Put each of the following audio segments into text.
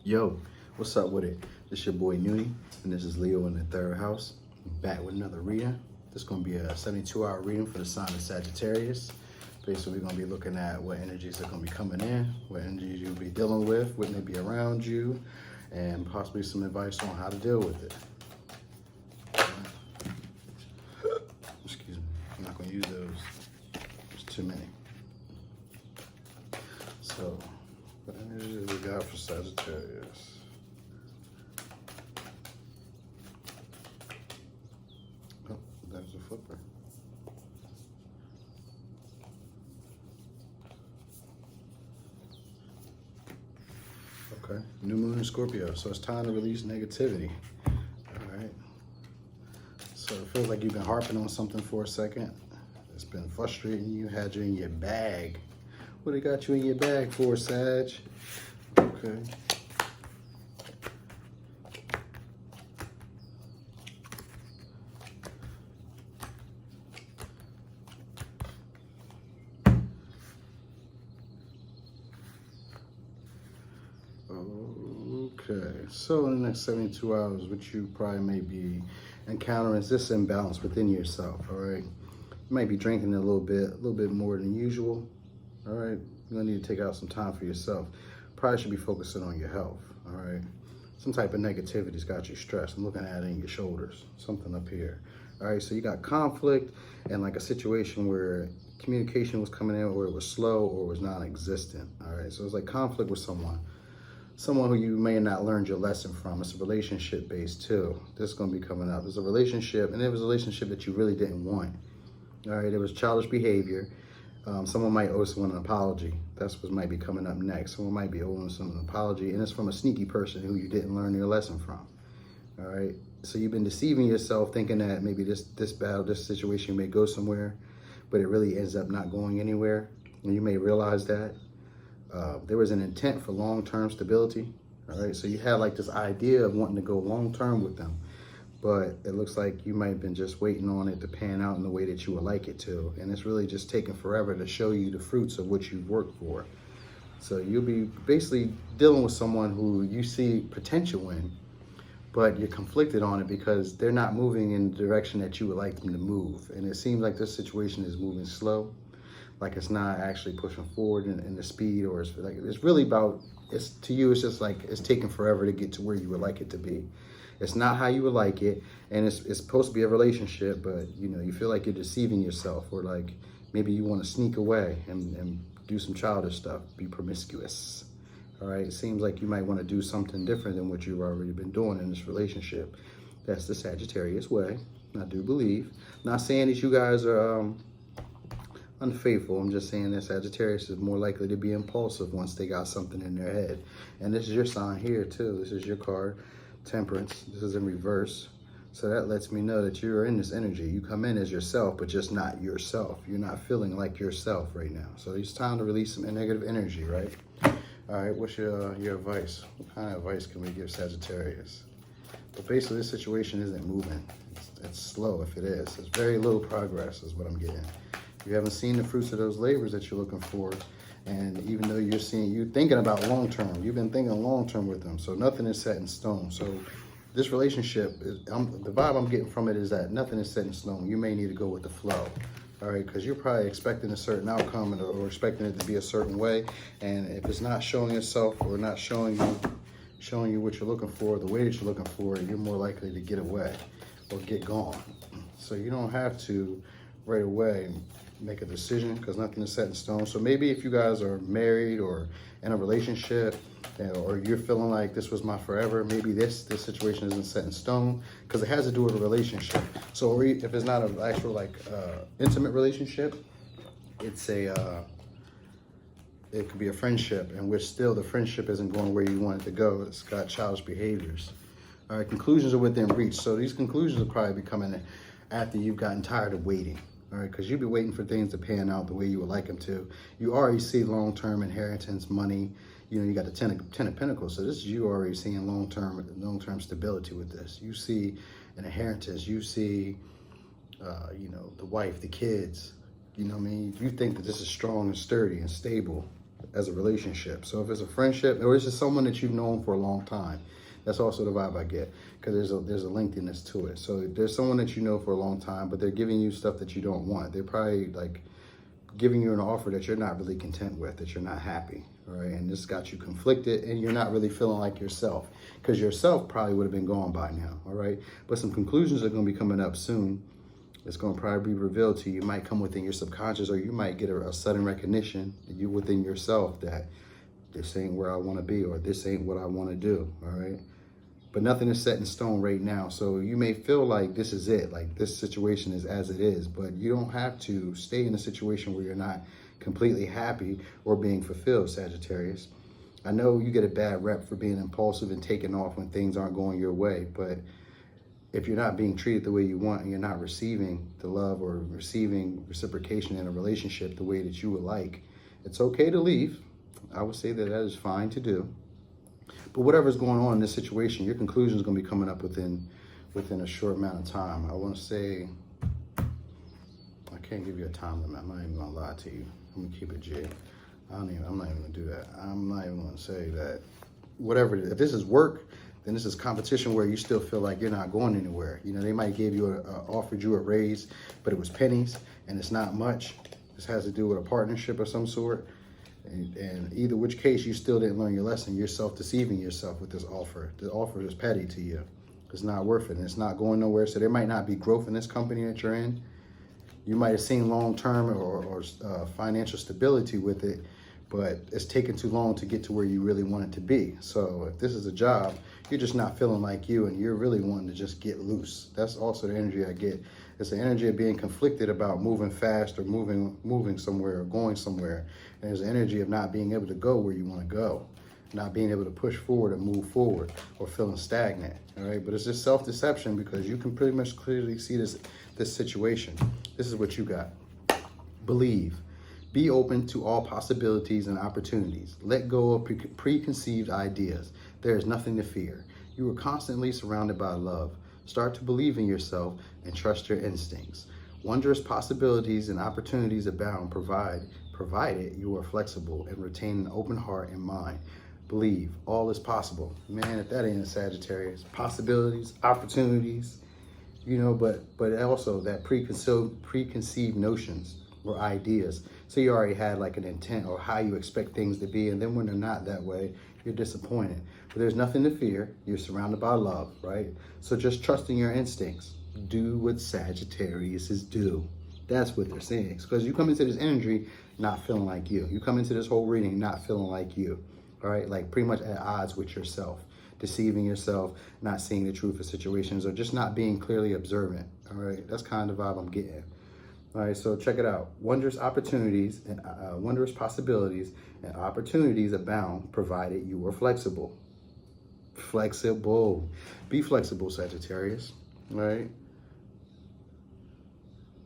Yo, what's up with it? This your boy Nuni, and this is Leo in the third house. I'm back with another reading. This is going to be a 72-hour reading for the sign of Sagittarius. Basically, we're going to be looking at what energies are going to be coming in, what energies you'll be dealing with, what may be around you, and possibly some advice on how to deal with it. Excuse me. I'm not going to use those. There's too many. So, what energies we got for Sagittarius? Oh, there's a flipper. Okay, new moon in Scorpio, so it's time to release negativity. All right. So it feels like you've been harping on something for a second. It's been frustrating you, had you in your bag. What it got you in your bag for, Sag? Okay. Okay, so in the next 72 hours, what you probably may be encountering is this imbalance within yourself, all right? You might be drinking a little bit more than usual, all right? You're gonna need to take out some time for yourself. Probably should be focusing on your health, all right? Some type of negativity's got you stressed. I'm looking at it in your shoulders, something up here. All right, so you got conflict and like a situation where communication was coming in or it was slow or was non-existent, all right? So it's like conflict with someone who you may not learned your lesson from. It's a relationship based too. This is gonna be coming up. It's a relationship, and it was a relationship that you really didn't want. All right, it was childish behavior. Someone might owe someone an apology. That's what might be coming up next. Someone might be owing someone an apology, and it's from a sneaky person who you didn't learn your lesson from. All right, so you've been deceiving yourself, thinking that maybe this battle, this situation may go somewhere, but it really ends up not going anywhere, and you may realize that. There was an intent for long-term stability, all right? So you had like this idea of wanting to go long-term with them, but it looks like you might have been just waiting on it to pan out in the way that you would like it to, and it's really just taking forever to show you the fruits of what you've worked for. So you'll be basically dealing with someone who you see potential in, but you're conflicted on it because they're not moving in the direction that you would like them to move, and it seems like this situation is moving slow. Like it's not actually pushing forward in the speed, or it's like it's really about, it's to you, it's just like it's taking forever to get to where you would like it to be. It's not how you would like it, and it's supposed to be a relationship, but you know, you feel like you're deceiving yourself, or like maybe you want to sneak away and do some childish stuff, be promiscuous. All right, it seems like you might want to do something different than what you've already been doing in this relationship. That's the Sagittarius way, I do believe. Not saying that you guys are unfaithful. I'm just saying that Sagittarius is more likely to be impulsive once they got something in their head. And this is your sign here too. This is your card, Temperance. This is in reverse. So that lets me know that you're in this energy. You come in as yourself, but just not yourself. You're not feeling like yourself right now. So it's time to release some negative energy, right? All right, what's your advice? What kind of advice can we give Sagittarius? But basically this situation isn't moving. It's slow if it is. It's very little progress is what I'm getting. You haven't seen the fruits of those labors that you're looking for. And even though you're thinking about long-term, you've been thinking long-term with them. So nothing is set in stone. So this relationship, the vibe I'm getting from it is that nothing is set in stone. You may need to go with the flow, all right? Because you're probably expecting a certain outcome or expecting it to be a certain way. And if it's not showing itself or not showing you what you're looking for, the way that you're looking for it, you're more likely to get away or get gone. So you don't have to right away make a decision because nothing is set in stone. So maybe if you guys are married or in a relationship, or you're feeling like this was my forever, maybe this situation isn't set in stone because it has to do with a relationship. So if it's not an actual like intimate relationship, it's it could be a friendship in which still the friendship isn't going where you want it to go. It's got childish behaviors. All right, conclusions are within reach. So these conclusions will probably be coming after you've gotten tired of waiting. All right, because you've been waiting for things to pan out the way you would like them to. You already see long-term inheritance, money. You know, you got the Ten of Pentacles. So this is you already seeing long-term stability with this. You see an inheritance. You see, you know, the wife, the kids. You know what I mean? You think that this is strong and sturdy and stable. as a relationship. So if it's a friendship, or it's just someone that you've known for a long time, that's also the vibe I get, because there's a lengthiness to it. So there's someone that you know for a long time, but they're giving you stuff that you don't want. They're probably like giving you an offer that you're not really content with, that you're not happy, all right? And this got you conflicted, and you're not really feeling like yourself, because yourself probably would have been gone by now, all right? But some conclusions are going to be coming up soon. It's going to probably be revealed to you. You might come within your subconscious, or you might get a sudden recognition you within yourself that this ain't where I want to be, or this ain't what I want to do, all right? But nothing is set in stone right now. So you may feel like this is it, like this situation is as it is, but you don't have to stay in a situation where you're not completely happy or being fulfilled, Sagittarius. I know you get a bad rep for being impulsive and taking off when things aren't going your way, but if you're not being treated the way you want, and you're not receiving the love or receiving reciprocation in a relationship the way that you would like, it's okay to leave. I would say that is fine to do. But whatever's going on in this situation, your conclusion is going to be coming up within a short amount of time. I want to say, I can't give you a time limit. I'm not even going to lie to you. I'm going to keep it G. I'm not even going to do that. I'm not even going to say that. Whatever it is, if this is work, then this is competition where you still feel like you're not going anywhere. You know, they might give you offered you a raise, but it was pennies and it's not much. This has to do with a partnership of some sort. And either which case, you still didn't learn your lesson. You're self-deceiving yourself with this offer. The offer is petty to you. It's not worth it, and it's not going nowhere. So there might not be growth in this company that you're in. You might have seen long-term or financial stability with it, but it's taken too long to get to where you really want it to be. So if this is a job, you're just not feeling like you, and you're really wanting to just get loose. That's also the energy I get. It's the energy of being conflicted about moving fast or moving somewhere or going somewhere. And there's the energy of not being able to go where you want to go, not being able to push forward or move forward, or feeling stagnant, all right? But it's just self-deception, because you can pretty much clearly see this situation. This is what you got. Believe. Be open to all possibilities and opportunities. Let go of preconceived ideas. There is nothing to fear. You are constantly surrounded by love. Start to believe in yourself and trust your instincts. Wondrous possibilities and opportunities abound, provided you are flexible and retain an open heart and mind. Believe all is possible. Man, if that ain't a Sagittarius, possibilities, opportunities, you know, but also that preconceived notions or ideas. So you already had like an intent or how you expect things to be, and then when they're not that way, you're disappointed. But there's nothing to fear. You're surrounded by love, right? So just trusting your instincts. Do what Sagittarius do. That's what they're saying. Because you come into this energy not feeling like you. You come into this whole reading not feeling like you, all right? Like pretty much at odds with yourself, deceiving yourself, not seeing the truth of situations, or just not being clearly observant, all right? That's kind of the vibe I'm getting. All right, so check it out. Wondrous opportunities and wondrous possibilities and opportunities abound, provided you are flexible. Flexible. Be flexible, Sagittarius. All right.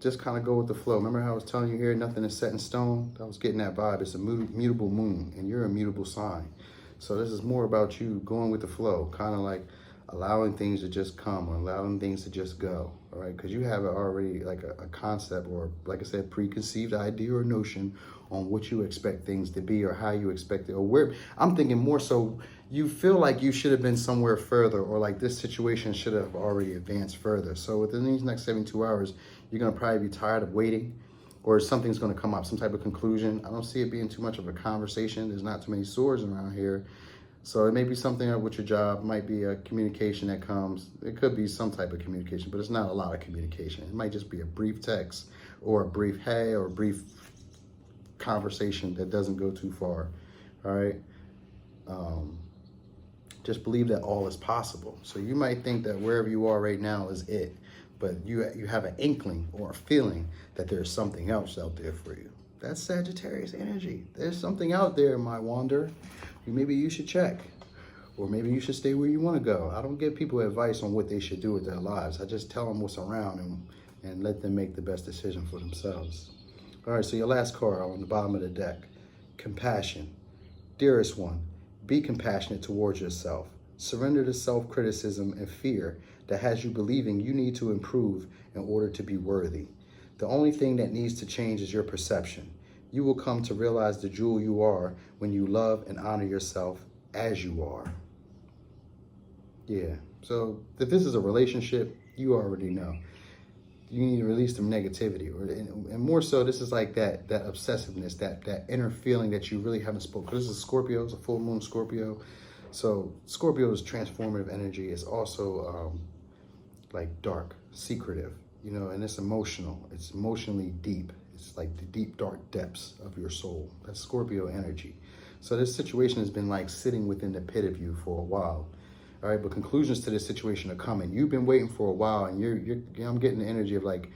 Just kind of go with the flow. Remember how I was telling you here, nothing is set in stone? I was getting that vibe. It's a mutable moon, and you're a mutable sign. So this is more about you going with the flow, kind of like allowing things to just come, or allowing things to just go, all right? Because you have already like a concept, or like I said, preconceived idea or notion on what you expect things to be, or how you expect it, or where. I'm thinking more so you feel like you should have been somewhere further, or like this situation should have already advanced further. So within these next 72 hours, you're gonna probably be tired of waiting, or something's gonna come up, some type of conclusion. I don't see it being too much of a conversation. There's not too many swords around here. So it may be something with your job, might be a communication that comes. It could be some type of communication, but it's not a lot of communication. It might just be a brief text, or a brief hey, or a brief conversation that doesn't go too far, all right? Just believe that all is possible. So you might think that wherever you are right now is it, but you have an inkling or a feeling that there's something else out there for you. That's Sagittarius energy. There's something out there, my wander. Maybe you should check, or maybe you should stay where you want to go. I don't give people advice on what they should do with their lives. I just tell them what's around and let them make the best decision for themselves. All right, so your last card on the bottom of the deck, compassion. Dearest one, be compassionate towards yourself. Surrender to self-criticism and fear that has you believing you need to improve in order to be worthy. The only thing that needs to change is your perception. You will come to realize the jewel you are when you love and honor yourself as you are. Yeah. So if this is a relationship, you already know. You need to release some negativity, and more so, this is like that obsessiveness, that inner feeling that you really haven't spoken. This is Scorpio, it's a full moon Scorpio. So Scorpio is transformative energy. It's also like dark, secretive, you know, and it's emotional. It's emotionally deep. It's like the deep, dark depths of your soul. That's Scorpio energy. So this situation has been like sitting within the pit of you for a while. All right, but conclusions to this situation are coming. You've been waiting for a while, and I'm getting the energy of like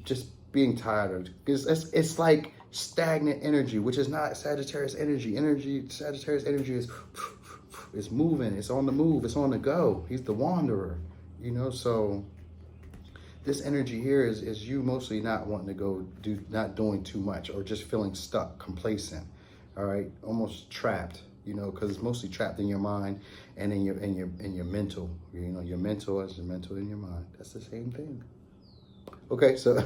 just being tired of, because it's like stagnant energy, which is not Sagittarius energy. Sagittarius energy is it's moving, it's on the move, it's on the go. He's the wanderer, you know. So this energy here is you mostly not wanting to go not doing too much, or just feeling stuck, complacent. All right, almost trapped. You know, because it's mostly trapped in your mind and in your mental. You know, your mental is your mental in your mind. That's the same thing. Okay, so,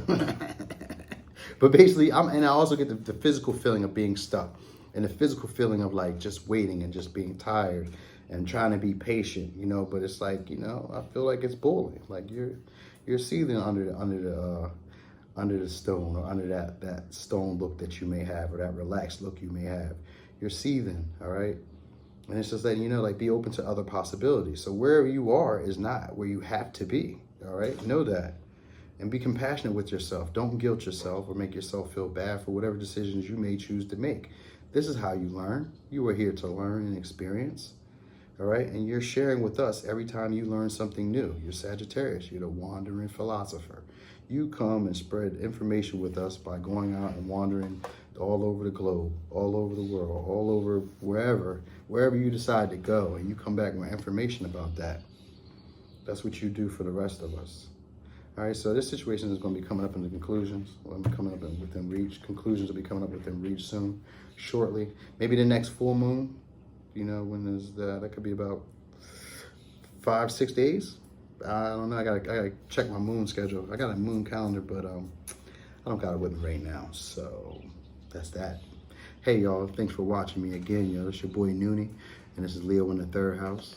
but basically, I also get the physical feeling of being stuck, and the physical feeling of like just waiting and just being tired and trying to be patient. You know, but it's like, you know, I feel like it's boiling. Like you're seething under the stone, or under that stone look that you may have, or that relaxed look you may have. You're seething, all right? And it's just letting you know, like, be open to other possibilities. So wherever you are is not where you have to be, all right? Know that. And be compassionate with yourself. Don't guilt yourself or make yourself feel bad for whatever decisions you may choose to make. This is how you learn. You are here to learn and experience, all right? And you're sharing with us every time you learn something new. You're Sagittarius. You're the wandering philosopher. You come and spread information with us by going out and wandering all over the globe, all over the world, all over wherever you decide to go, and you come back with information about that. That's what you do for the rest of us. All right, so this situation is going to be coming up in the conclusions. Well, coming up within reach. Conclusions will be coming up within reach soon, shortly. Maybe the next full moon, you know, when there's that could be about 5-6 days. I don't know. I gotta check my moon schedule. I got a moon calendar, but I don't got it with me right now. So that's that. Hey y'all, thanks for watching me again, yo. It's your boy Noonie, and this is Leo in the third house.